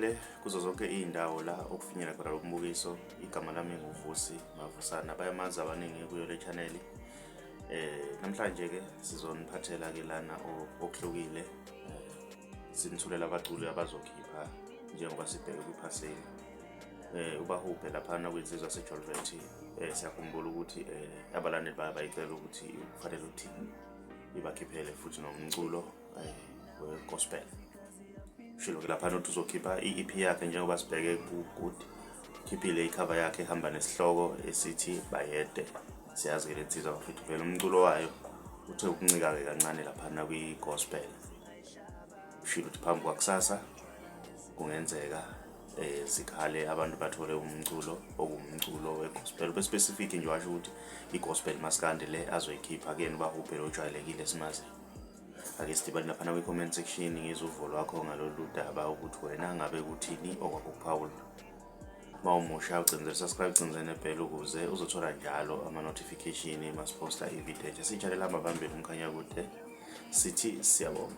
bahubhe kuzo zonke iy'ndawo la okufinyela khona lo mbukiso. Igama lami nguVusi Mavusana, bayamazi abaningi kuyo le channel. Namhlanje-ke sizoniphathela-ke lana okuhlukile, sinithulela abaculi abazokhipha njengoba sibheke kwiphaseli. Ubahubhe laphana kwinsizwa yaseJolvet, siyakhumbula ukuthi abalandeli bayicela ukuthi kufanele uthini ibakhiphele futhi nomculo we-gospel. Shilo-ke laphana uthi uzokhipha i-EP yakhe njengoba sibheke ku-Good. Khiphile ikhava yakhe ehamba nesihloko esithi Bayede. Siyazi-ke le nsizwa bafethu vele umculo wayo uthe ukuncika-ke kancane laphana kwi-gospel. Shilo ukuthi phambi kwakusasa kungenzeka sikhale abantu bathole umculo okumculo we-gospel. Be-specific nje washo ukuthi i-gospel maskandi le azoyikhipha kuyena ubahubhe lo ojwayelekile simazi. Ake sidibane laphana kwi-comment section ngizwe uvo lwakho ngalolu daba ukuthi wena ngabe kuthini okwakuphawula. Mawumusha ucindezela subscribe, ucindezela nebhell ukuze uzothola njalo ama-notification masiposta i-video entsha. Sitshalela amabambeni umkhanya kude sithi siyabonga.